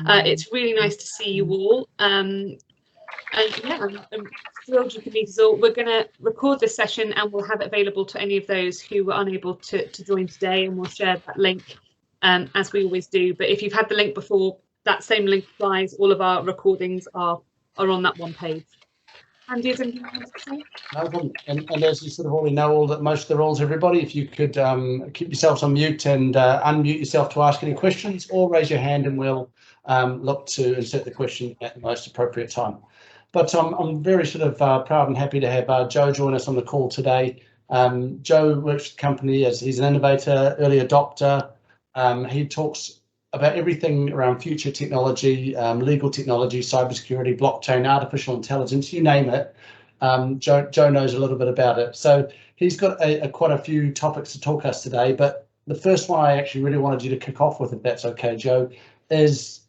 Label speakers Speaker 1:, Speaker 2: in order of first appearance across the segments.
Speaker 1: It's really nice to see you all. And yeah, I'm thrilled you could meet us all. We're going to record this session and we'll have it available to any of those who were unable to join today, and we'll share that link as we always do. But if you've had the link before, that same link applies. All of our recordings are on that one page. Andy, is anything you want to say?
Speaker 2: No problem. And as you sort of already know most of the rules, everybody, if you could keep yourselves on mute and unmute yourself to ask any questions, or raise your hand and we'll look to insert the question at the most appropriate time. But I'm very sort of proud and happy to have Joe join us on the call today. Joe works with the company as he's an innovator, early adopter. He talks about everything around future technology, legal technology, cybersecurity, blockchain, artificial intelligence, you name it. Joe knows a little bit about it. So he's got quite a few topics to talk us today, but the first one I actually really wanted you to kick off with, if that's okay, Joe, is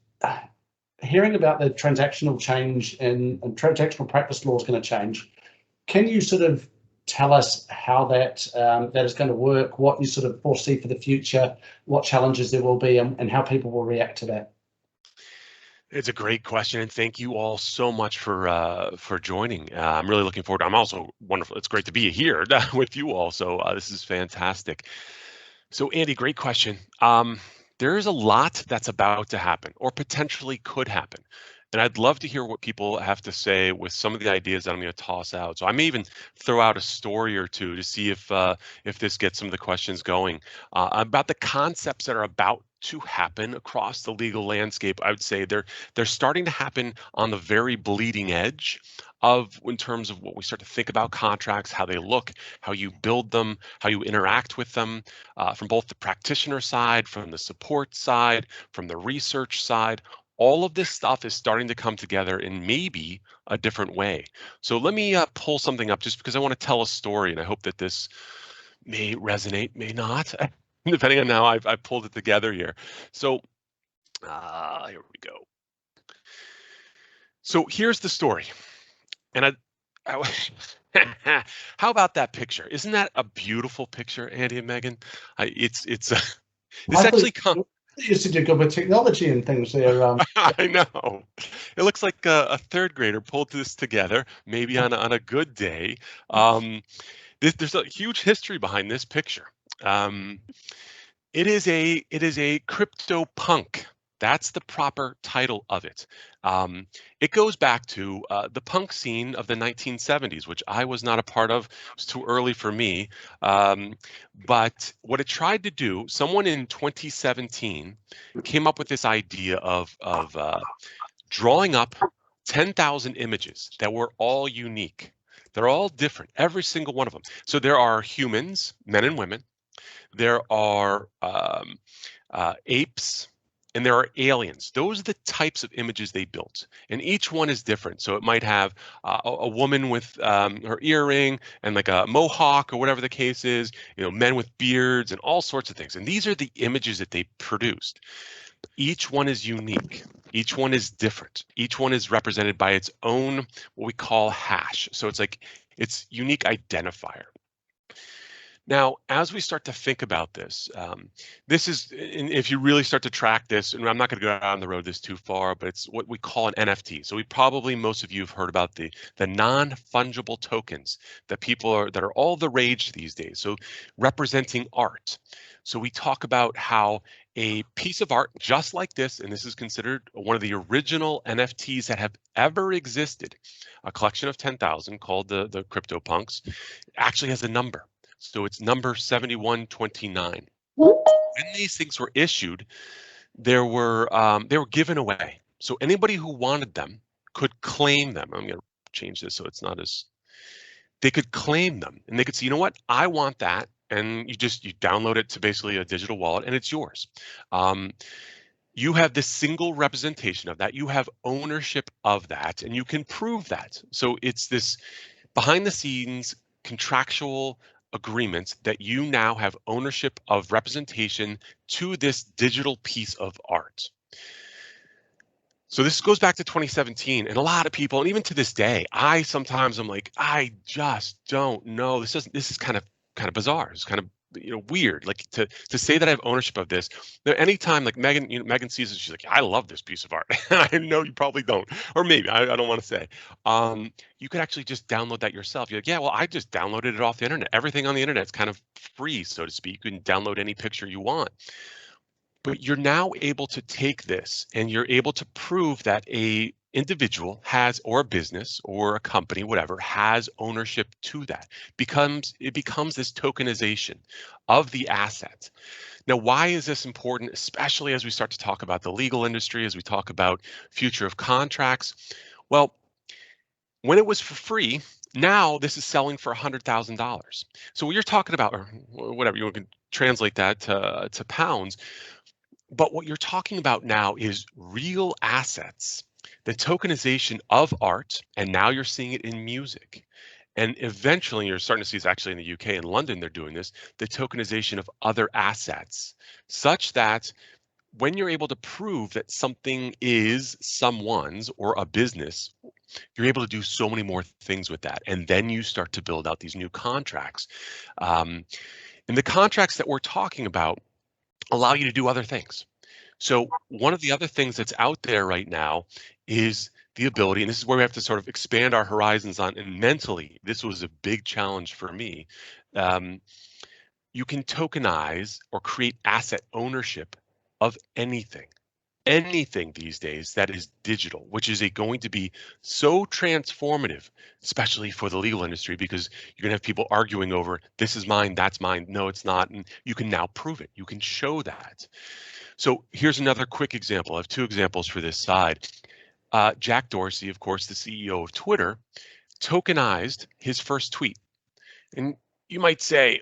Speaker 2: hearing about the transactional change and transactional practice law is going to change. Can you sort of tell us how that is going to work, what you sort of foresee for the future, what challenges there will be, and how people will react to that?
Speaker 3: It's a great question, and thank you all so much for joining. I'm really looking forward. I'm also wonderful. It's great to be here with you all. So this is fantastic. So Andy, great question. There is a lot that's about to happen, or potentially could happen. And I'd love to hear what people have to say with some of the ideas that I'm going to toss out. So I may even throw out a story or two to see if this gets some of the questions going about the concepts that are about to happen across the legal landscape. I would say they're starting to happen on the very bleeding edge of, in terms of what we start to think about contracts, how they look, how you build them, how you interact with them, from both the practitioner side, from the support side, from the research side. All of this stuff is starting to come together in maybe a different way. So let me pull something up just because I want to tell a story, and I hope that this may resonate, may not, depending on how I've pulled it together here. So here we go. So here's the story. And how about that picture? Isn't that a beautiful picture, Andy and Megan? It's actually
Speaker 2: you said you're good with technology and things there.
Speaker 3: I know. It looks like a third grader pulled this together, maybe on a good day. There's a huge history behind this picture. It is a crypto punk. That's the proper title of it. It goes back to the punk scene of the 1970s, which I was not a part of. It was too early for me. But what it tried to do, someone in 2017 came up with this idea of drawing up 10,000 images that were all unique. They're all different, every single one of them. So there are humans, men and women. There are apes. And there are aliens. Those are the types of images they built, and each one is different. So it might have a woman with her earring and like a mohawk or whatever the case is, men with beards and all sorts of things. And these are the images that they produced. Each one is unique. Each one is different. Each one is represented by its own, what we call hash. So it's like its unique identifier. Now, as we start to think about this, this is, if you really start to track this, and I'm not going to go down the road this too far, but it's what we call an NFT. So most of you have heard about the non-fungible tokens that that are all the rage these days. So representing art. So we talk about how a piece of art just like this, and this is considered one of the original NFTs that have ever existed, a collection of 10,000 called the CryptoPunks, actually has a number. So it's number 7129. When these things were issued, they were given away. So anybody who wanted them could claim them. I'm going to change this so it's not as. They could claim them, and they could say, you know what, I want that, and you download it to basically a digital wallet, and it's yours. You have this single representation of that. You have ownership of that, and you can prove that. So it's this behind the scenes contractual agreements that you now have ownership of representation to this digital piece of art. So this goes back to 2017, and a lot of people, and even to this day, I'm like, I just don't know. This is kind of bizarre. It's kind of weird, like to say that I have ownership of this. Anytime like Megan sees it, she's like, I love this piece of art. I know you probably don't, or maybe I don't want to say. You could actually just download that yourself. You're like, yeah, well, I just downloaded it off the internet. Everything on the internet is kind of free, so to speak. You can download any picture you want. But you're now able to take this and you're able to prove that a individual has, or a business or a company, whatever, has ownership to that. It becomes this tokenization of the asset. Now, why is this important, especially as we start to talk about the legal industry, as we talk about future of contracts? Well, when it was for free, now this is selling for $100,000. So what you're talking about, or whatever, you can translate that to pounds. But what you're talking about now is real assets, the tokenization of art, and now you're seeing it in music. And eventually you're starting to see this actually in the UK and London, they're doing this, the tokenization of other assets, such that when you're able to prove that something is someone's or a business, you're able to do so many more things with that. And then you start to build out these new contracts. And the contracts that we're talking about allow you to do other things. So one of the other things that's out there right now is the ability, and this is where we have to sort of expand our horizons on, and mentally, this was a big challenge for me. You can tokenize or create asset ownership of anything these days that is digital, which is going to be so transformative, especially for the legal industry, because you're going to have people arguing over this is mine, that's mine, no, it's not. And you can now prove it. You can show that. So here's another quick example. I have two examples for this side. Jack Dorsey, of course, the CEO of Twitter, tokenized his first tweet. And you might say,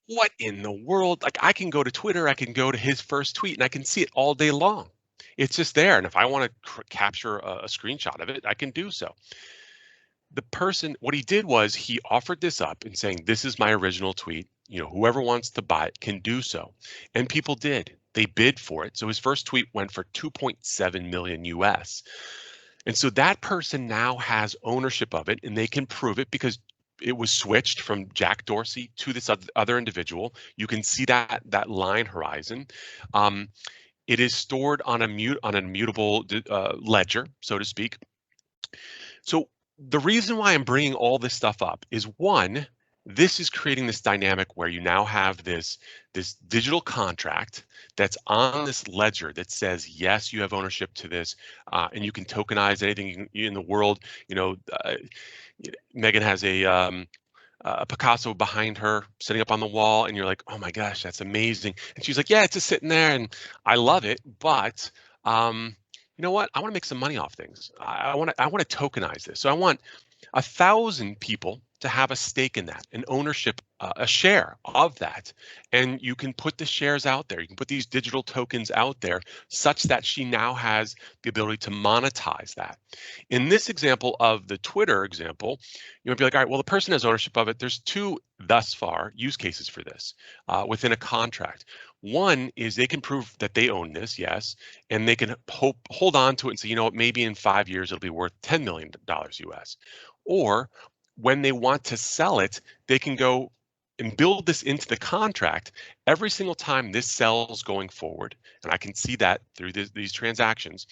Speaker 3: what in the world? Like, I can go to Twitter, I can go to his first tweet, and I can see it all day long. It's just there. And if I want to capture a screenshot of it, I can do so. The person, what he did was he offered this up and saying, this is my original tweet. Whoever wants to buy it can do so. And people did. They bid for it. So his first tweet went for 2.7 million US. And so that person now has ownership of it, and they can prove it because it was switched from Jack Dorsey to this other individual. You can see that line horizon. It is stored on an immutable ledger, so to speak. So the reason why I'm bringing all this stuff up is, one, this is creating this dynamic where you now have this digital contract that's on this ledger that says, yes, you have ownership to this, and you can tokenize anything in the world. Megan has a Picasso behind her sitting up on the wall, and you're like, oh my gosh, that's amazing. And she's like, yeah, it's just sitting there and I love it, but you know what? I want to make some money off things. I want to tokenize this. So I want 1,000 people to have a stake in that, an ownership, a share of that. And you can put the shares out there. You can put these digital tokens out there such that she now has the ability to monetize that. In this example of the Twitter example, you might be like, all right, well, the person has ownership of it. There's two thus far use cases for this within a contract. One is they can prove that they own this, yes, and they can hold on to it and say, you know what, maybe in 5 years it'll be worth $10 million US. Or when they want to sell it, they can go and build this into the contract. Every single time this sells going forward, and I can see that through these transactions,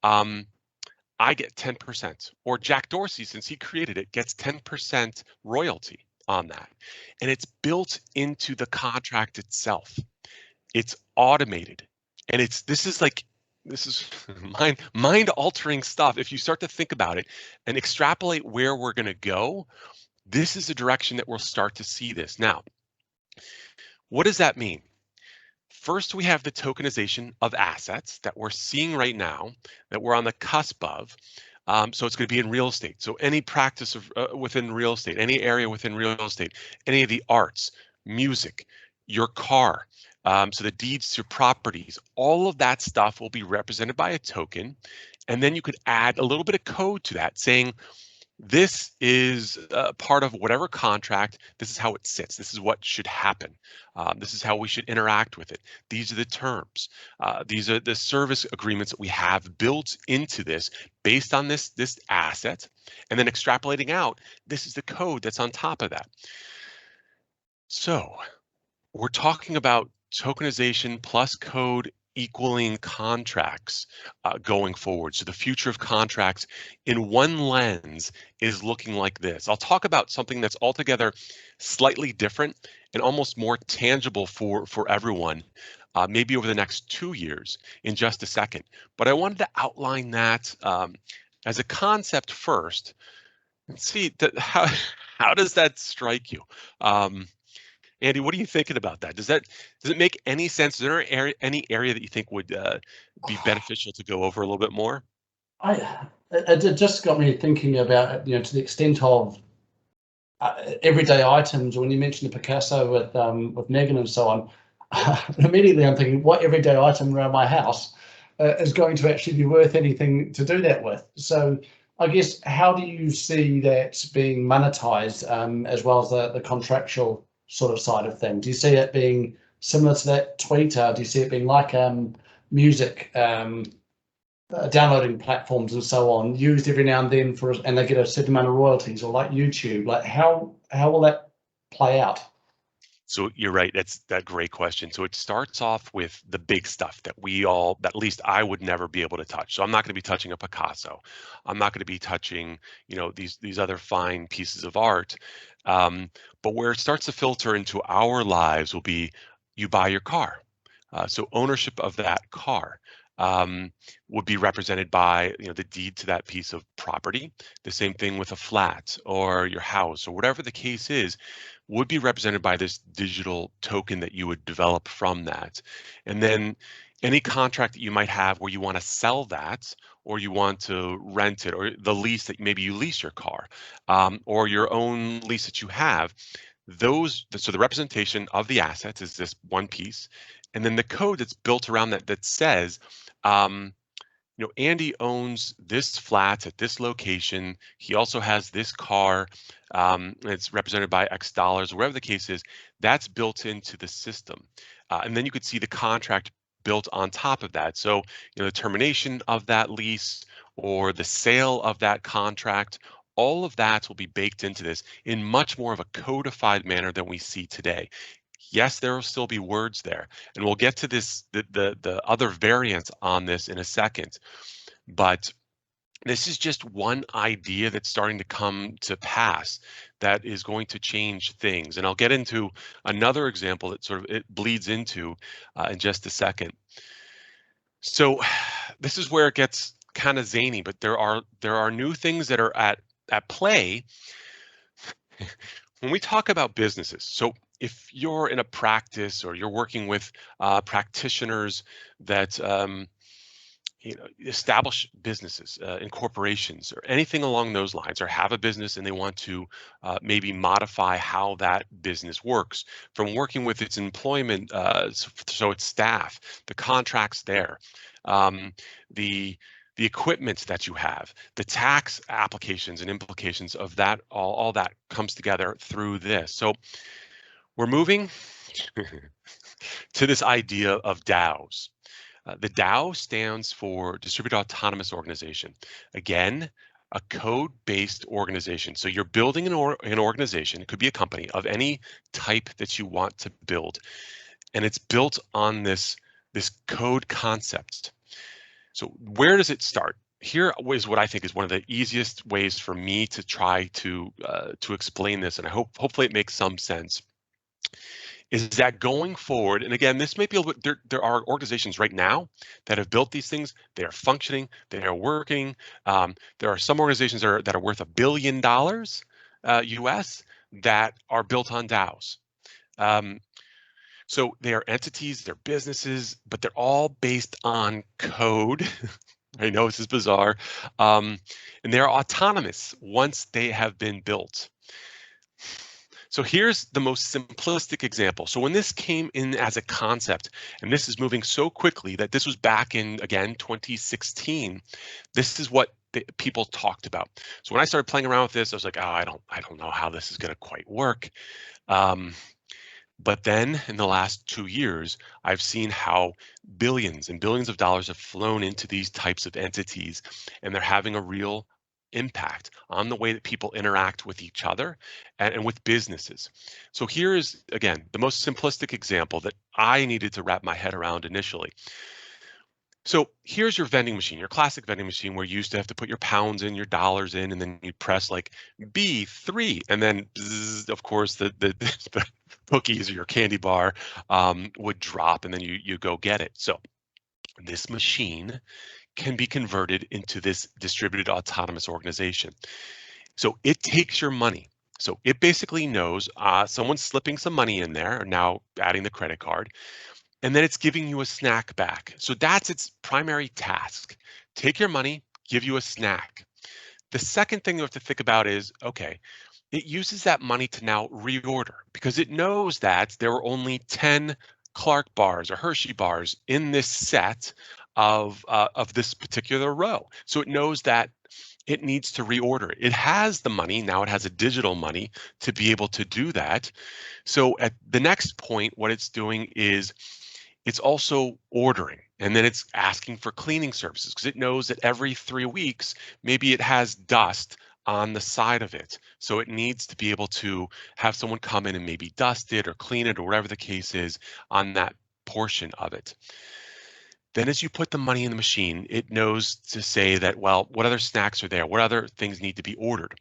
Speaker 3: I get 10%, or Jack Dorsey, since he created it, gets 10% royalty on that. And it's built into the contract itself. It's automated. And this is mind-altering stuff. If you start to think about it and extrapolate where we're going to go, this is the direction that we'll start to see this. Now, what does that mean? First, we have the tokenization of assets that we're seeing right now, that we're on the cusp of. So it's going to be in real estate. So any practice of within real estate, any area within real estate, any of the arts, music, your car, so the deeds to properties, all of that stuff will be represented by a token. And then you could add a little bit of code to that saying, this is part of whatever contract. This is how it sits. This is what should happen. This is how we should interact with it. These are the terms. These are the service agreements that we have built into this based on this asset. And then extrapolating out, this is the code that's on top of that. So we're talking about tokenization plus code equaling contracts going forward. So the future of contracts in one lens is looking like this. I'll talk about something that's altogether slightly different and almost more tangible for everyone, maybe over the next 2 years in just a second. But I wanted to outline that as a concept first and see that how does that strike you? Andy, what are you thinking about that? Does it make any sense? Is there any area that you think would be beneficial to go over a little bit more?
Speaker 2: It just got me thinking about, to the extent of everyday items. When you mentioned the Picasso with Megan and so on, immediately I'm thinking, what everyday item around my house is going to actually be worth anything to do that with? So I guess, how do you see that being monetized, as well as the contractual sort of side of things? Do you see it being similar to that Twitter? Do you see it being like music, downloading platforms and so on, used every now and then and they get a certain amount of royalties, or like YouTube? Like, how will that play out?
Speaker 3: So you're right. That's that great question. So it starts off with the big stuff that at least I would never be able to touch. So I'm not going to be touching a Picasso. I'm not going to be touching, these other fine pieces of art. But where it starts to filter into our lives will be, you buy your car. So ownership of that car would be represented by, the deed to that piece of property. The same thing with a flat or your house or whatever the case is, would be represented by this digital token that you would develop from that. And then any contract that you might have where you want to sell that, or you want to rent it, or the lease that maybe you lease your car, or your own lease that you have, so the representation of the assets is this one piece. And then the code that's built around that says, Andy owns this flat at this location. He also has this car. It's represented by X dollars, whatever the case is. That's built into the system. And then you could see the contract built on top of that. So, the termination of that lease or the sale of that contract, all of that will be baked into this in much more of a codified manner than we see today. Yes, there will still be words there, and we'll get to this, the other variants on this in a second. But this is just one idea that's starting to come to pass that is going to change things. And I'll get into another example that sort of it bleeds into in just a second. So this is where it gets kind of zany, but there are new things that are at play when we talk about businesses. So if you're in a practice or you're working with practitioners that establish businesses and corporations or anything along those lines, or have a business and they want to maybe modify how that business works, from working with its employment, so its staff, the contracts there, the equipment that you have, the tax applications and implications of that, all that comes together through this. So we're moving to this idea of DAOs. The DAO stands for Distributed Autonomous Organization. Again, a code-based organization. So you're building an organization, it could be a company of any type that you want to build, and it's built on this code concept. So where does it start? Here is what I think is one of the easiest ways for me to try to explain this, and I hopefully it makes some sense. Is that going forward, and again, this may be a little bit, there are organizations right now that have built these things. They are functioning, they are working. There are some organizations that are worth $1 billion US that are built on DAOs. So they are entities, they're businesses, but they're all based on code. I know this is bizarre. And they're autonomous once they have been built. So here's the most simplistic example. So when this came in as a concept, and this is moving so quickly that this was back in, again, 2016, this is what people talked about. So when I started playing around with this, I was like, oh, I don't know how this is going to quite work. But then in the last 2 years, I've seen how billions and billions of dollars have flown into these types of entities, and they're having a real impact on the way that people interact with each other and with businesses. So here is, again, the most simplistic example that I needed to wrap my head around initially. So here's your vending machine, your classic vending machine where you used to have to put your pounds in, your dollars in, and then you press like B3, and then bzzz, of course the cookies or your candy bar would drop, and then you go get it. So this machine can be converted into this distributed autonomous organization. So it takes your money. So it basically knows someone's slipping some money in there, or now adding the credit card, and then it's giving you a snack back. So that's its primary task. Take your money, give you a snack. The second thing you have to think about is, okay, it uses that money to now reorder because it knows that there were only 10 Clark bars or Hershey bars in this set of this particular row. So it knows that it needs to reorder. It has the money, now it has a digital money to be able to do that. So at the next point, what it's doing is it's also ordering, and then it's asking for cleaning services because it knows that every 3 weeks, maybe it has dust on the side of it. So it needs to be able to have someone come in and maybe dust it or clean it or whatever the case is on that portion of it. Then as you put the money in the machine, it knows to say that, well, what other snacks are there? What other things need to be ordered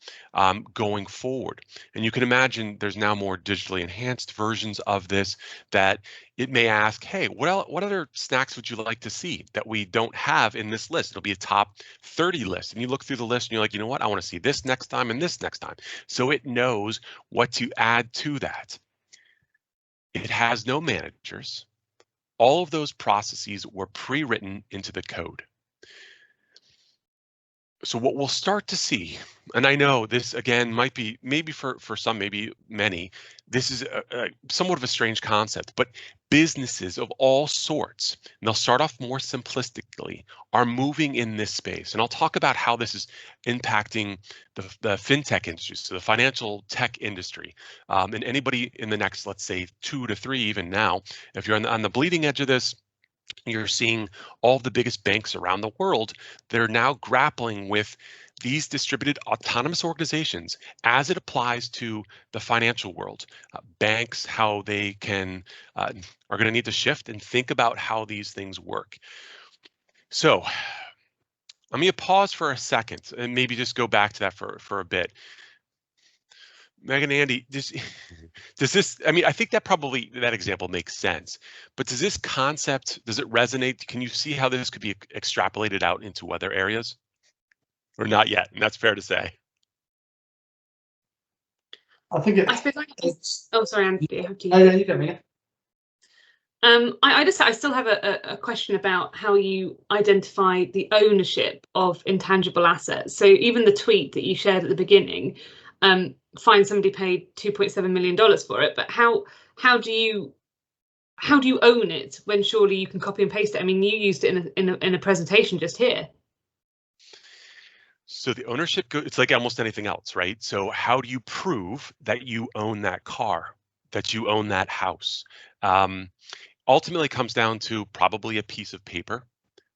Speaker 3: going forward? And you can imagine there's now more digitally enhanced versions of this that it may ask, hey, what other snacks would you like to see that we don't have in this list? It'll be a top 30 list. And you look through the list and you're like, you know what? I want to see this next time and this next time. So it knows what to add to that. It has no managers. All of those processes were pre-written into the code. So what we'll start to see, and I know this again might be maybe for some, maybe many, this is somewhat of a strange concept, but businesses of all sorts, and they'll start off more simplistically, are moving in this space. And I'll talk about how this is impacting the fintech industry, so the financial tech industry. And anybody in the next, let's say 2 to 3 even now, if you're on the bleeding edge of this, you're seeing all of the biggest banks around the world that are now grappling with these distributed autonomous organizations as it applies to the financial world. Banks, how they can are going to need to shift and think about how these things work. So let me pause for a second and maybe just go back to that for a bit. Megan and Andy, does this, I mean, I think that probably that example makes sense, but does this concept, does it resonate? Can you see how this could be extrapolated out into other areas? Or not yet, and that's fair to say.
Speaker 2: I think
Speaker 1: I suppose
Speaker 2: it's.
Speaker 1: Oh, sorry, Andy.
Speaker 2: No, you go, Mia.
Speaker 1: I still have a question about how you identify the ownership of intangible assets. So even the tweet that you shared at the beginning, find somebody paid $2.7 million for it, but how do you own it when surely you can copy and paste it? I mean, you used it in a presentation just here.
Speaker 3: So the ownership, it's like almost anything else, right? So how do you prove that you own that car, that you own that house? Ultimately comes down to probably a piece of paper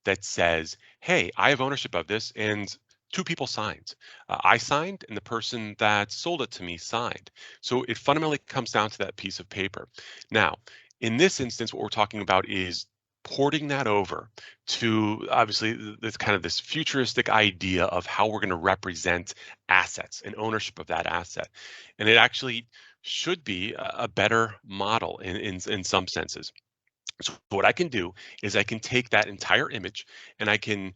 Speaker 3: that says, hey, I have ownership of this, and 2 people signed. I signed and the person that sold it to me signed. So it fundamentally comes down to that piece of paper. Now, in this instance, what we're talking about is porting that over to obviously this kind of this futuristic idea of how we're going to represent assets and ownership of that asset. And it actually should be a better model in some senses. So what I can do is I can take that entire image and I can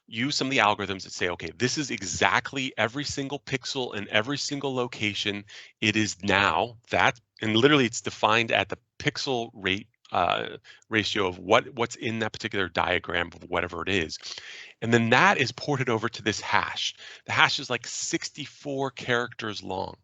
Speaker 3: use some of the algorithms that say, okay, this is exactly every single pixel in every single location. It is now that, and literally it's defined at the pixel rate ratio of what's in that particular diagram of whatever it is. And then that is ported over to this hash. The hash is like 64 characters long.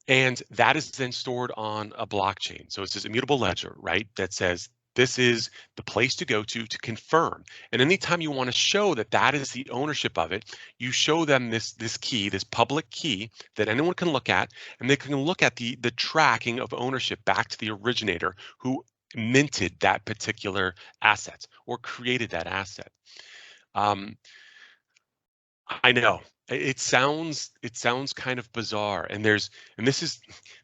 Speaker 3: And that is then stored on a blockchain. So it's this immutable ledger, right? That says this is the place to go to confirm. And anytime you want to show that that is the ownership of it, you show them this key, this public key that anyone can look at, and they can look at the tracking of ownership back to the originator who minted that particular asset or created that asset. I know it sounds kind of bizarre, and this is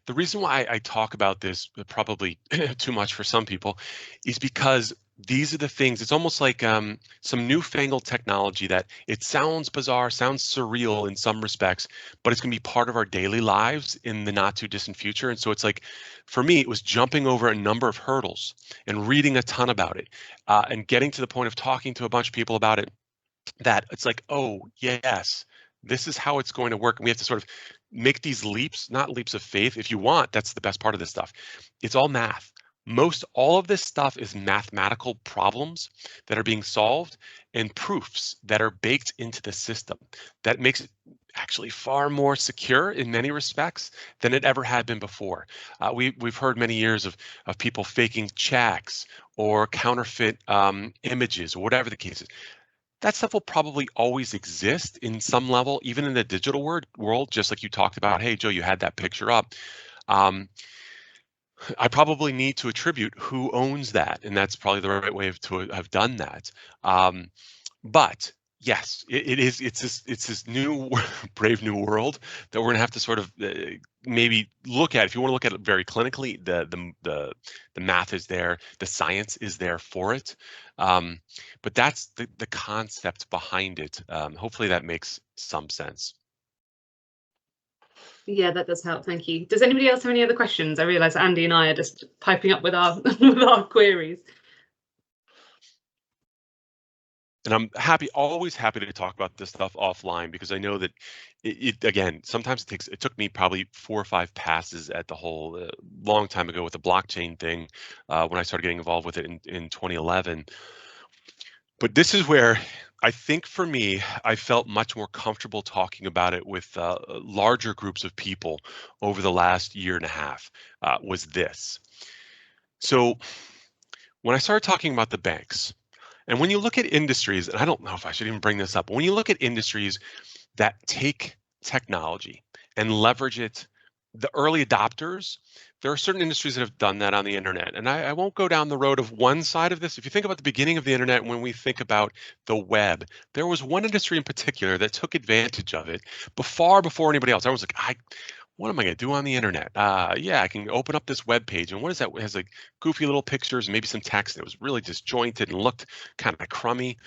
Speaker 3: the reason why I talk about this probably too much for some people, is because these are the things. It's almost like some newfangled technology that it sounds bizarre, sounds surreal in some respects, but it's going to be part of our daily lives in the not too distant future. And so it's like, for me, it was jumping over a number of hurdles and reading a ton about it, and getting to the point of talking to a bunch of people about it, that it's like, oh, yes, this is how it's going to work. And we have to sort of make these leaps, not leaps of faith. If you want, that's the best part of this stuff. It's all math. Most all of this stuff is mathematical problems that are being solved and proofs that are baked into the system. That makes it actually far more secure in many respects than it ever had been before. We've heard many years of people faking checks or counterfeit images or whatever the case is. That stuff will probably always exist in some level, even in the digital world, just like you talked about. Hey, Joe, you had that picture up. I probably need to attribute who owns that, and that's probably the right way to have done that. But yes, it is. It's this new brave new world that we're going to have to sort of maybe look at. If you want to look at it very clinically, the math is there, the science is there for it. But that's the concept behind it. Hopefully that makes some sense.
Speaker 1: Yeah, that does help. Thank you. Does anybody else have any other questions? I realise Andy and I are just piping up with our with our queries.
Speaker 3: And I'm always happy to talk about this stuff offline, because I know that again, sometimes it took me probably 4 or 5 passes at the whole long time ago with the blockchain thing, when I started getting involved with it in 2011. But this is where I think for me, I felt much more comfortable talking about it with larger groups of people over the last year and a half, was this. So when I started talking about the banks, and when you look at industries, and I don't know if I should even bring this up, but when you look at industries that take technology and leverage it, the early adopters, there are certain industries that have done that on the internet. And I won't go down the road of one side of this. If you think about the beginning of the internet, when we think about the web, there was one industry in particular that took advantage of it far before anybody else. I was like, what am I going to do on the internet? Yeah, I can open up this web page. And what is that? It has like goofy little pictures and maybe some text. And it was really disjointed and looked kind of crummy.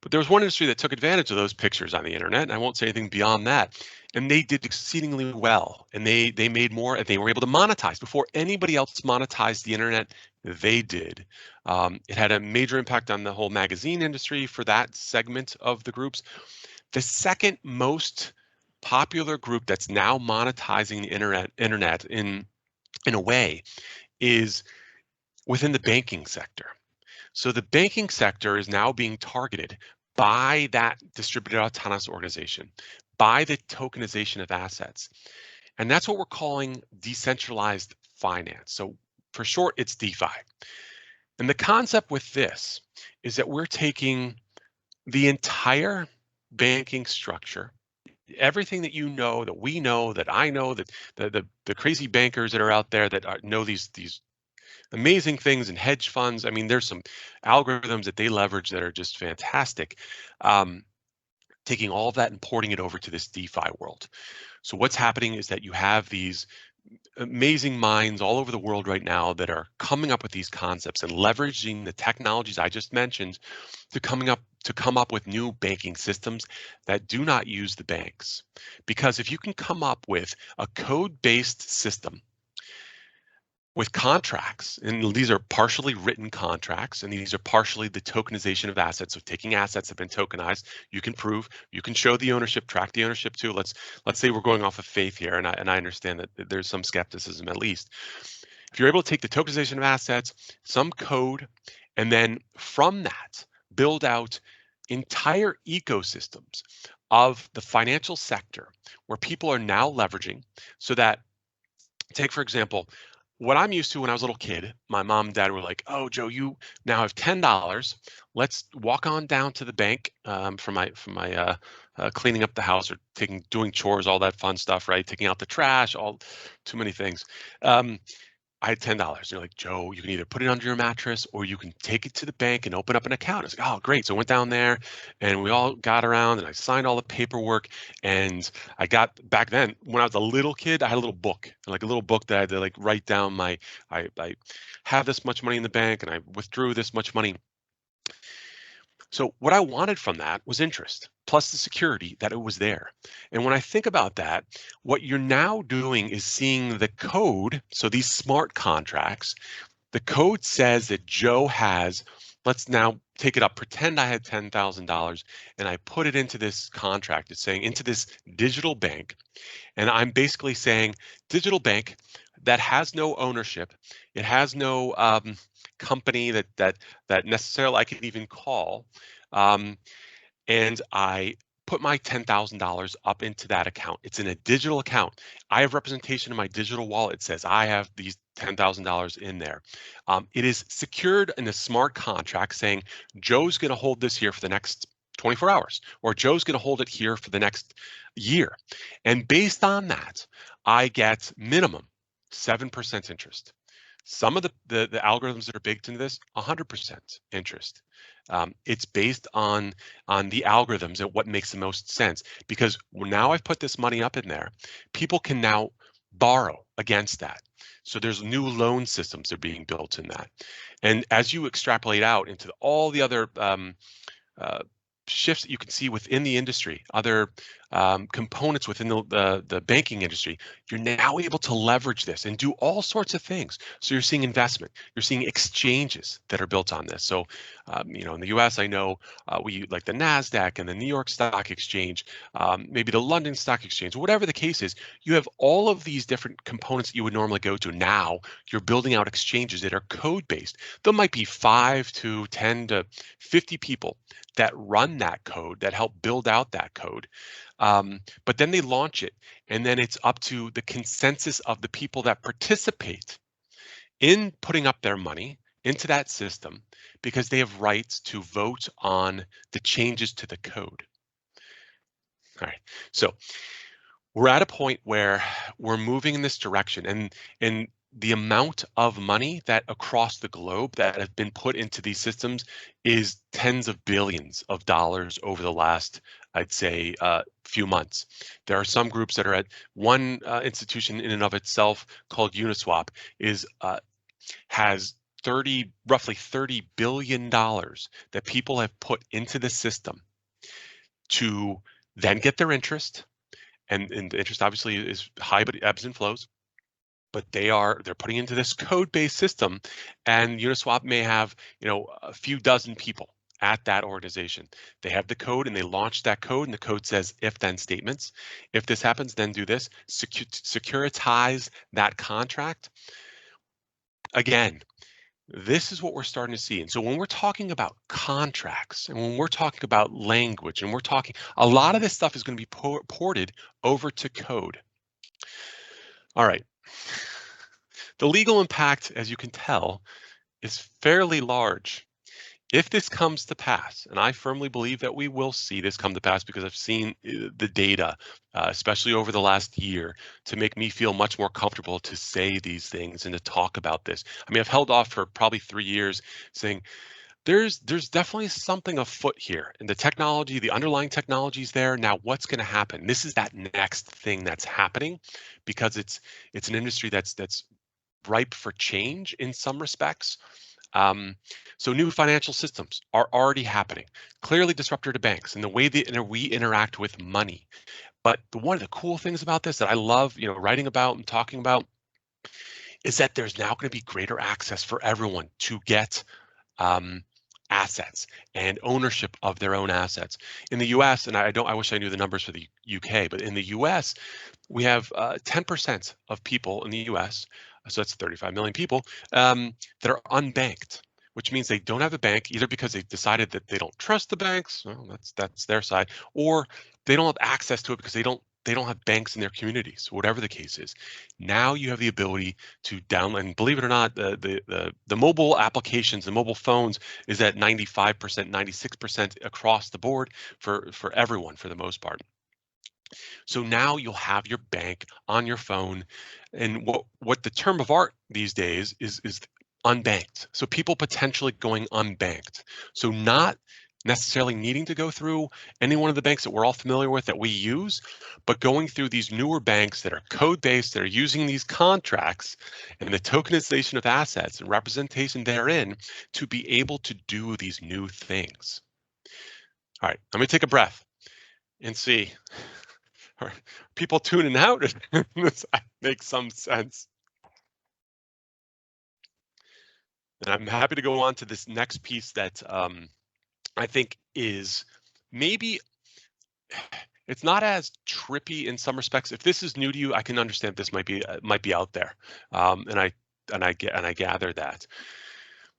Speaker 3: But there was one industry that took advantage of those pictures on the internet, and I won't say anything beyond that. And they did exceedingly well, and they made more, and they were able to monetize before anybody else monetized the internet. They did. It had a major impact on the whole magazine industry for that segment of the groups. The second most popular group that's now monetizing the internet in a way is within the banking sector. So the banking sector is now being targeted by that distributed autonomous organization, by the tokenization of assets. And that's what we're calling decentralized finance. So for short, it's DeFi. And the concept with this is that we're taking the entire banking structure, everything that you know, that we know, that I know, that the crazy bankers that are out there that know these amazing things in hedge funds. I mean, there's some algorithms that they leverage that are just fantastic. Taking all of that and porting it over to this DeFi world. So what's happening is that you have these amazing minds all over the world right now that are coming up with these concepts and leveraging the technologies I just mentioned to come up with new banking systems that do not use the banks. Because if you can come up with a code-based system with contracts, and these are partially written contracts, and these are partially the tokenization of assets. So taking assets that have been tokenized, you can prove, you can show the ownership, track the ownership too. Let's say we're going off of faith here, and I understand that there's some skepticism at least. If you're able to take the tokenization of assets, some code, and then from that build out entire ecosystems of the financial sector where people are now leveraging, so that, take for example, what I'm used to when I was a little kid, my mom and dad were like, "Oh, Joe, you now have $10. Let's walk on down to the bank for my cleaning up the house or doing chores, all that fun stuff, right? Taking out the trash, all too many things. I had $10. You're like, Joe, you can either put it under your mattress or you can take it to the bank and open up an account. I was like, oh, great. So I went down there and we all got around and I signed all the paperwork. And I got, back then, when I was a little kid, I had a little book, like a little book that I had to like write down my, I have this much money in the bank and I withdrew this much money. So what I wanted from that was interest, plus the security that it was there. And when I think about that, what you're now doing is seeing the code. So these smart contracts, the code says that Joe has, let's now take it up, pretend I had $10,000 and I put it into this contract. It's saying into this digital bank. And I'm basically saying digital bank that has no ownership. It has no company that necessarily I could even call, and I put my $10,000 up into that account. It's in a digital account. I have representation in my digital wallet. It says I have these $10,000 in there. It is secured in a smart contract saying Joe's going to hold this here for the next 24 hours, or Joe's going to hold it here for the next year. And based on that, I get minimum 7% interest. Some of the algorithms that are baked into this, 100% interest. It's based on the algorithms and what makes the most sense, because now I've put this money up in there, people can now borrow against that. So there's new loan systems that are being built in that. And as you extrapolate out into all the other shifts that you can see within the industry, other components within the banking industry, you're now able to leverage this and do all sorts of things. So you're seeing investment, you're seeing exchanges that are built on this. So, you know, in the US, I know we like the NASDAQ and the New York Stock Exchange, maybe the London Stock Exchange, whatever the case is, you have all of these different components that you would normally go to. Now you're building out exchanges that are code-based. There might be 5 to 10 to 50 people that run that code, that help build out that code. But then they launch it, and then it's up to the consensus of the people that participate in putting up their money into that system, because they have rights to vote on the changes to the code. All right, so we're at a point where we're moving in this direction, and the amount of money that across the globe that have been put into these systems is tens of billions of dollars over the last, I'd say, few months. There are some groups that are at one institution in and of itself called Uniswap has roughly $30 billion that people have put into the system to then get their interest. And the interest obviously is high, but it ebbs and flows. But they're putting into this code-based system, and Uniswap may have, you know, a few dozen people at that organization. They have the code and they launch that code, and the code says if-then statements. If this happens, then do this. Securitize that contract. Again, this is what we're starting to see. And so when we're talking about contracts and when we're talking about language and we're talking, a lot of this stuff is going to be ported over to code. All right. The legal impact, as you can tell, is fairly large. If this comes to pass, and I firmly believe that we will see this come to pass because I've seen the data, especially over the last year, to make me feel much more comfortable to say these things and to talk about this. I mean, I've held off for probably 3 years saying there's definitely something afoot here, and the technology, the underlying technology is there. Now, what's going to happen? This is that next thing that's happening, because it's an industry that's ripe for change in some respects. So new financial systems are already happening, clearly disruptor to banks and the way that we interact with money. But one of the cool things about this that I love, you know, writing about and talking about, is that there's now going to be greater access for everyone to get assets and ownership of their own assets. In the US, and I wish I knew the numbers for the UK, but in the US, we have 10% of people in the US, so that's 35 million people, that are unbanked, which means they don't have a bank, either because they've decided that they don't trust the banks, well, that's their side, or they don't have access to it because they don't have banks in their communities, whatever the case is. Now you have the ability to download, and believe it or not, the mobile applications, the mobile phones is at 95%, 96% across the board for everyone for the most part. So now you'll have your bank on your phone, and what the term of art these days is unbanked. So people potentially going unbanked. So not necessarily needing to go through any one of the banks that we're all familiar with that we use, but going through these newer banks that are code-based, that are using these contracts and the tokenization of assets and representation therein to be able to do these new things. All right, let me take a breath and see. Are people tuning out? This makes some sense. And I'm happy to go on to this next piece that I think is maybe, it's not as trippy in some respects. If this is new to you, I can understand this might be out there, and I gather that.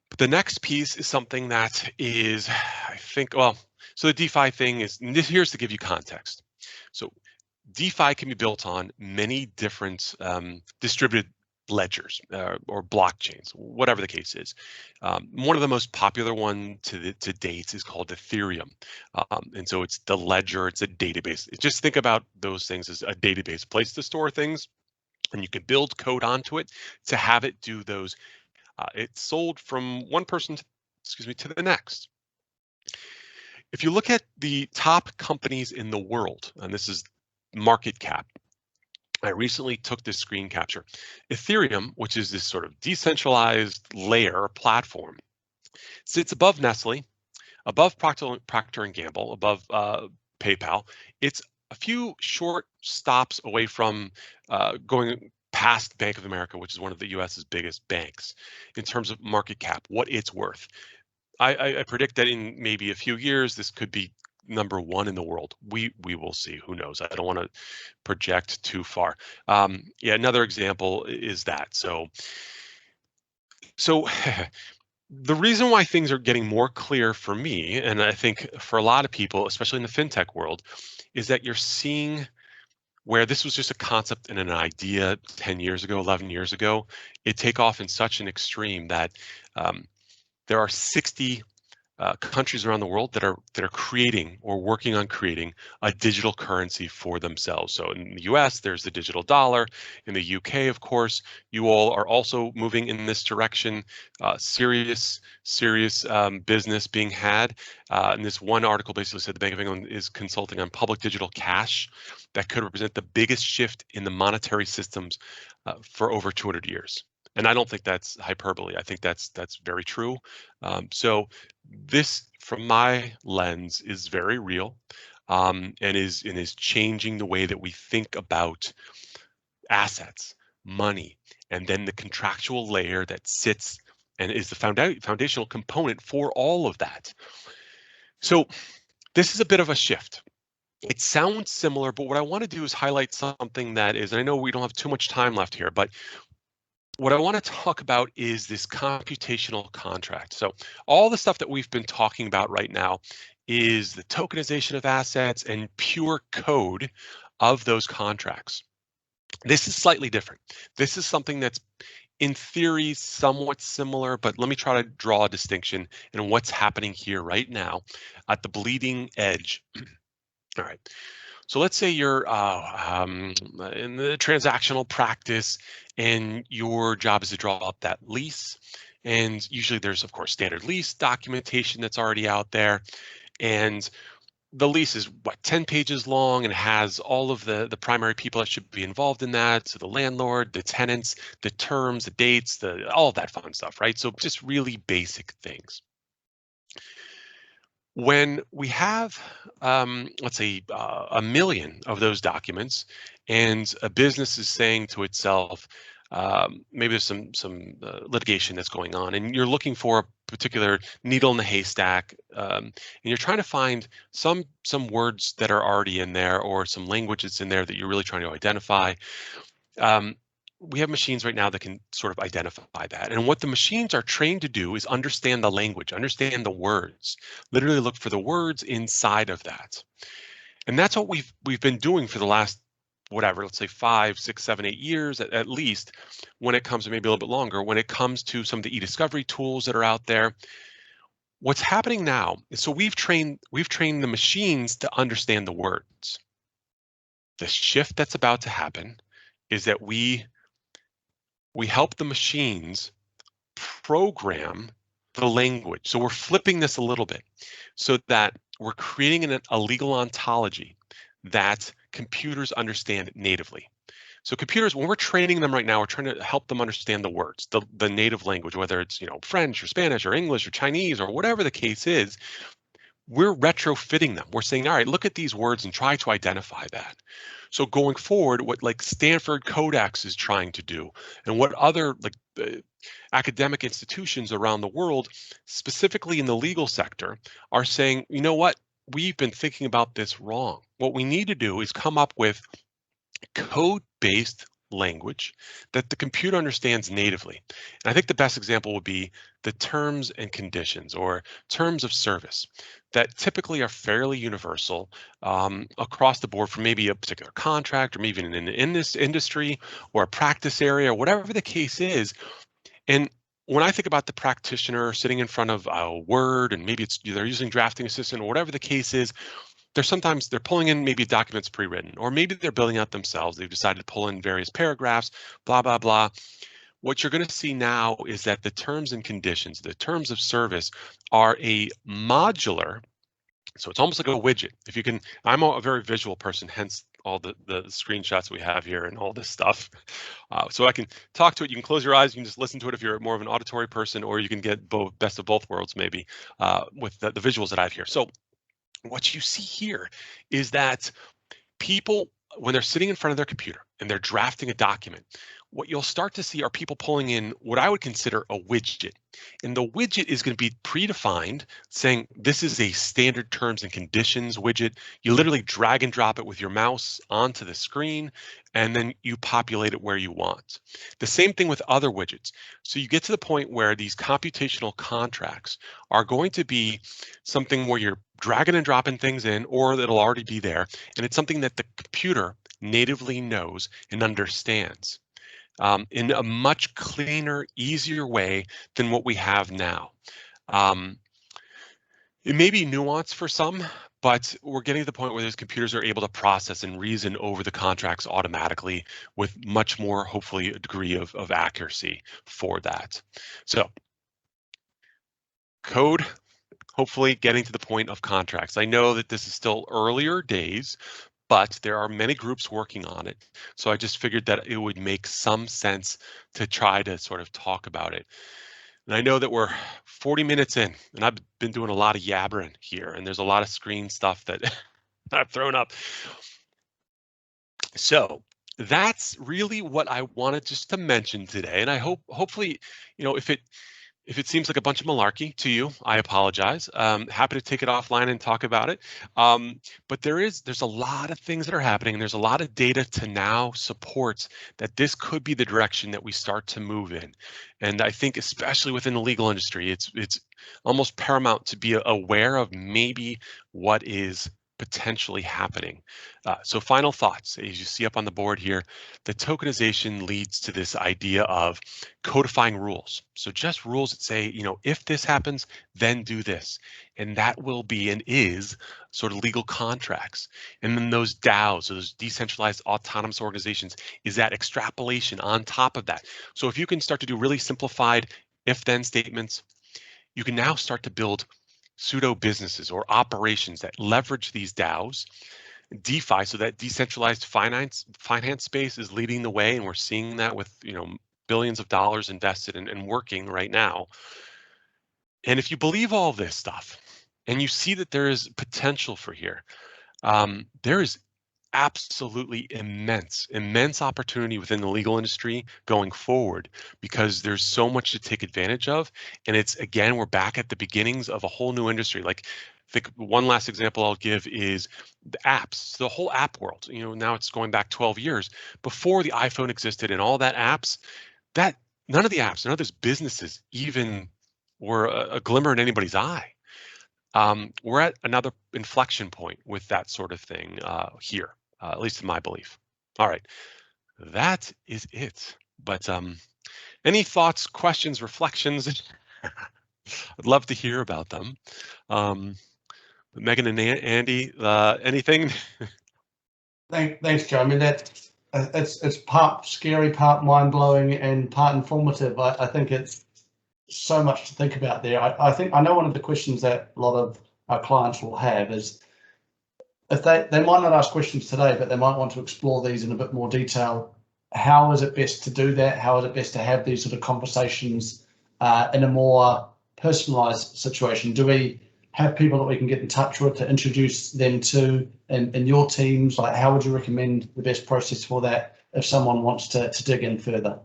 Speaker 3: But the next piece is something that is, I think, well, so the DeFi thing is, and here's to give you context. So DeFi can be built on many different distributed ledgers or blockchains, whatever the case is. One of the most popular one to date is called Ethereum. And so it's the ledger, it's a database. Just think about those things as a database, place to store things, and you can build code onto it to have it do those. It's sold from one person to the next. If you look at the top companies in the world, and this is market cap, I recently took this screen capture. Ethereum, which is this sort of decentralized layer platform, sits above Nestle, above Procter & Gamble, above PayPal. It's a few short stops away from going past Bank of America, which is one of the US's biggest banks in terms of market cap, what it's worth. I predict that in maybe a few years, this could be #1 in the world. We will see. Who knows? I don't want to project too far. Yeah, another example is that. So the reason why things are getting more clear for me, and I think for a lot of people, especially in the fintech world, is that you're seeing where this was just a concept and an idea 10 years ago, 11 years ago, it take off in such an extreme that there are 60 countries around the world that are creating or working on creating a digital currency for themselves. So in the US, there's the digital dollar. In the UK, of course, you all are also moving in this direction. Serious business being had. And this one article basically said the Bank of England is consulting on public digital cash that could represent the biggest shift in the monetary systems for over 200 years. And I don't think that's hyperbole. I think that's very true. So this, from my lens, is very real, and is changing the way that we think about assets, money, and then the contractual layer that sits and is the foundational component for all of that. So this is a bit of a shift. It sounds similar, but what I want to do is highlight something that is, and I know we don't have too much time left here, but what I want to talk about is this computational contract. So all the stuff that we've been talking about right now is the tokenization of assets and pure code of those contracts. This is slightly different. This is something that's in theory somewhat similar, but let me try to draw a distinction in what's happening here right now at the bleeding edge. All right. So let's say you're in the transactional practice and your job is to draw up that lease. And usually there's, of course, standard lease documentation that's already out there. And the lease is, 10 pages long and has all of the primary people that should be involved in that. So the landlord, the tenants, the terms, the dates, all of that fun stuff, right? So just really basic things. When we have, let's say, 1 million of those documents, and a business is saying to itself, maybe there's some litigation that's going on, and you're looking for a particular needle in the haystack, and you're trying to find some words that are already in there or some language that's in there that you're really trying to identify. We have machines right now that can sort of identify that. And what the machines are trained to do is understand the language, understand the words, literally look for the words inside of that. And that's what we've been doing for the last, whatever, let's say 5, 6, 7, 8 years at least, when it comes to maybe a little bit longer, when it comes to some of the e-discovery tools that are out there. What's happening now is, so we've trained the machines to understand the words. The shift that's about to happen is that we help the machines program the language. So we're flipping this a little bit so that we're creating a legal ontology that computers understand natively. So computers, when we're training them right now, we're trying to help them understand the words, the native language, whether it's French or Spanish or English or Chinese or whatever the case is. We're retrofitting them. We're saying, all right, look at these words and try to identify that. So going forward, what like Stanford Codex is trying to do, and what other academic institutions around the world, specifically in the legal sector, are saying, you know what, we've been thinking about this wrong. What we need to do is come up with code-based language that the computer understands natively. And I think the best example would be the terms and conditions or terms of service that typically are fairly universal across the board for maybe a particular contract or maybe in this industry or a practice area, whatever the case is. And when I think about the practitioner sitting in front of a Word and maybe they're using Drafting Assistant or whatever the case is, sometimes they're pulling in maybe documents pre-written, or maybe they're building out themselves. They've decided to pull in various paragraphs, blah, blah, blah. What you're going to see now is that the terms and conditions, the terms of service are a modular. So it's almost like a widget. If you can, I'm a very visual person, hence all the screenshots we have here and all this stuff. So I can talk to it. You can close your eyes. You can just listen to it if you're more of an auditory person, or you can get both best of both worlds maybe with the visuals that I have here. So what you see here is that people, when they're sitting in front of their computer and they're drafting a document, what you'll start to see are people pulling in what I would consider a widget. And the widget is going to be predefined, saying this is a standard terms and conditions widget. You literally drag and drop it with your mouse onto the screen, and then you populate it where you want. The same thing with other widgets. So you get to the point where these computational contracts are going to be something where you're dragging and dropping things in, or it'll already be there. And it's something that the computer natively knows and understands in a much cleaner, easier way than what we have now. It may be nuanced for some, but we're getting to the point where those computers are able to process and reason over the contracts automatically with much more, hopefully, a degree of accuracy for that. So code, hopefully getting to the point of contracts. I know that this is still earlier days, but there are many groups working on it. So I just figured that it would make some sense to try to sort of talk about it. And I know that we're 40 minutes in, and I've been doing a lot of yabbering here, and there's a lot of screen stuff that I've thrown up. So that's really what I wanted just to mention today. And I hopefully, if it seems like a bunch of malarkey to you, I apologize. Happy to take it offline and talk about it. But there's a lot of things that are happening, and there's a lot of data to now support that this could be the direction that we start to move in. And I think especially within the legal industry, it's almost paramount to be aware of maybe what is potentially happening. So final thoughts, as you see up on the board here, the tokenization leads to this idea of codifying rules. So just rules that say, if this happens, then do this. And that will be and is sort of legal contracts. And then those DAOs, so those decentralized autonomous organizations, is that extrapolation on top of that. So if you can start to do really simplified if-then statements, you can now start to build pseudo businesses or operations that leverage these DAOs. DeFi, so that decentralized finance space is leading the way, and we're seeing that with billions of dollars invested and working right now. And if you believe all this stuff and you see that there is potential for here, there is absolutely immense opportunity within the legal industry going forward, because there's so much to take advantage of. And it's, again, we're back at the beginnings of a whole new industry. Like, I think one last example I'll give is the apps, the whole app world. Now it's going back 12 years before the iPhone existed and all that apps, that none of the apps, none of those businesses even were a glimmer in anybody's eye. We're at another inflection point with that sort of thing here, at least in my belief. All right, that is it. But any thoughts, questions, reflections? I'd love to hear about them. Megan and Andy, anything?
Speaker 2: Thanks, Joe. I mean, it's part scary, part mind-blowing, and part informative. I think it's so much to think about there. I know one of the questions that a lot of our clients will have is, if they might not ask questions today, but they might want to explore these in a bit more detail. How is it best to do that? How is it best to have these sort of conversations in a more personalised situation? Do we have people that we can get in touch with to introduce them to in your teams? Like, how would you recommend the best process for that if someone wants to dig in further?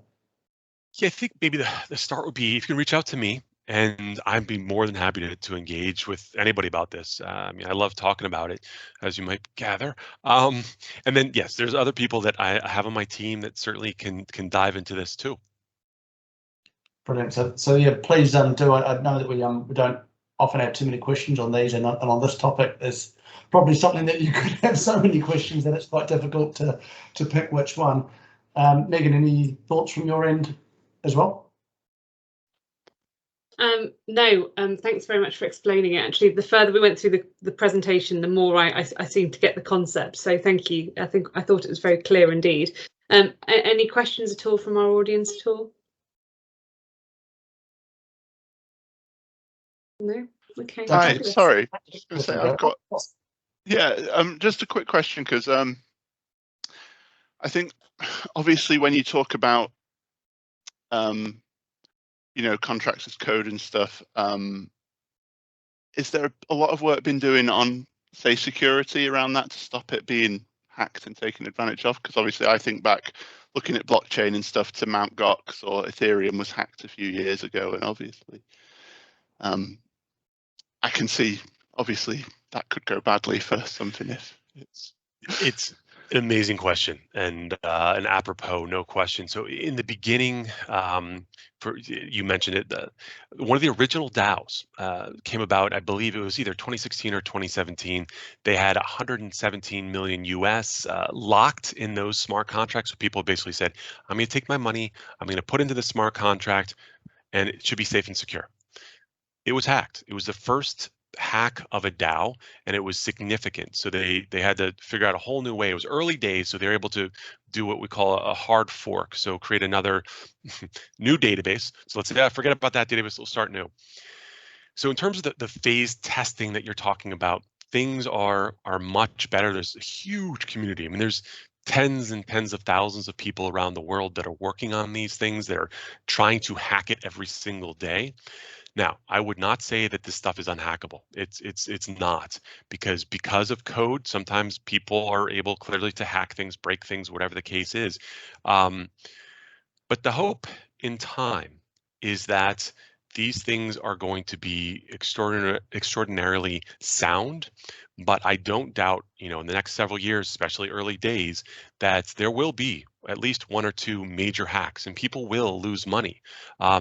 Speaker 3: Yeah, I think maybe the start would be, if you can reach out to me, and I'd be more than happy to engage with anybody about this. I mean, I love talking about it, as you might gather. And then, yes, there's other people that I have on my team that certainly can dive into this too.
Speaker 2: Brilliant. So yeah, please do. I know that we don't often have too many questions on these, and on this topic, there's probably something that you could have so many questions that it's quite difficult to pick which one. Megan, any thoughts from your end as well?
Speaker 1: No, thanks very much for explaining it. Actually, the further we went through the presentation, the more I seemed to get the concept. So thank you. I thought it was very clear indeed. Any questions at all from our audience at all? No. Okay.
Speaker 4: Hi, sorry. I've got. Yeah, just a quick question, because I think obviously when you talk about contracts as code and stuff, is there a lot of work been doing on, say, security around that to stop it being hacked and taken advantage of? Because obviously I think back looking at blockchain and stuff to Mt. Gox or Ethereum was hacked a few years ago, and obviously I can see obviously that could go badly for something if
Speaker 3: it's an amazing question, and an apropos, no question. So in the beginning, you mentioned it, one of the original DAOs came about, I believe it was either 2016 or 2017. They had 117 million US locked in those smart contracts. So people basically said, I'm going to take my money, I'm going to put into the smart contract, and it should be safe and secure. It was hacked. It was the first hack of a DAO, and it was significant. So they had to figure out a whole new way. It was early days, so they were able to do what we call a hard fork. So create another new database. So let's say, forget about that database, we'll start new. So in terms of the phased testing that you're talking about, things are much better. There's a huge community. I mean, there's tens and tens of thousands of people around the world that are working on these things. They're trying to hack it every single day. Now, I would not say that this stuff is unhackable. It's not, because of code, sometimes people are able clearly to hack things, break things, whatever the case is. But the hope in time is that these things are going to be extraordinarily sound. But I don't doubt, in the next several years, especially early days, that there will be at least one or two major hacks, and people will lose money,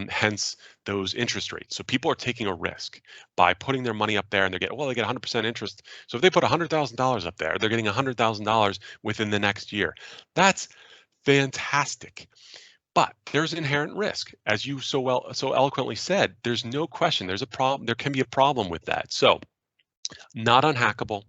Speaker 3: hence those interest rates. So people are taking a risk by putting their money up there, and they get 100% interest. So if they put $100,000 up there, they're getting $100,000 within the next year. That's fantastic. But there's inherent risk, as you so eloquently said. There's no question. There's a problem. There can be a problem with that. So not unhackable.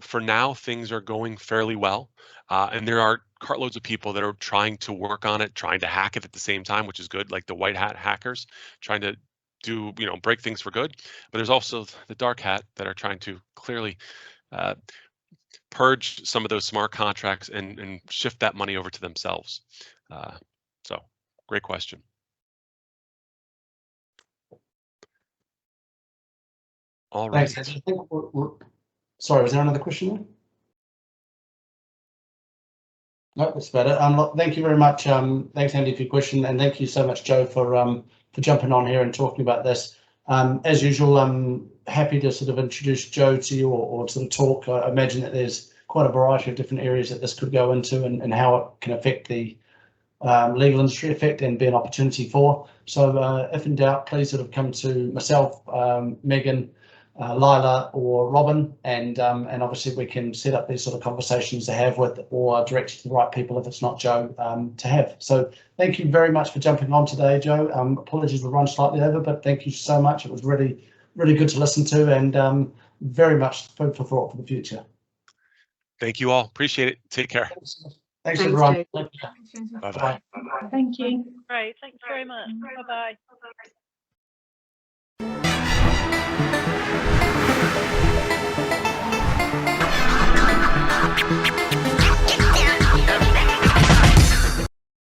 Speaker 3: For now, things are going fairly well, and there are cartloads of people that are trying to work on it, trying to hack it at the same time, which is good, like the white hat hackers trying to do, break things for good. But there's also the dark hat that are trying to clearly purge some of those smart contracts and shift that money over to themselves. So great question. All right.
Speaker 2: Thanks. I think sorry, was there another question there? No, that's better. Thank you very much. Thanks, Andy, for your question, and thank you so much, Joe, for jumping on here and talking about this. As usual, I'm happy to sort of introduce Joe to you or sort of talk. I imagine that there's quite a variety of different areas that this could go into and how it can affect the legal industry and be an opportunity for. So if in doubt, please sort of come to myself, Megan, Lila or Robin, and obviously we can set up these sort of conversations to have with, or direct you to the right people if it's not Joe to have. So thank you very much for jumping on today, Joe. Apologies we'll run slightly over, but thank you so much. It was really good to listen to, and very much food for thought for the future.
Speaker 3: Thank you all. Appreciate it. Take care.
Speaker 2: Thanks everyone.
Speaker 1: Dave.
Speaker 3: Bye-bye.
Speaker 5: Thank you.
Speaker 6: Right, thanks very much. Bye-bye.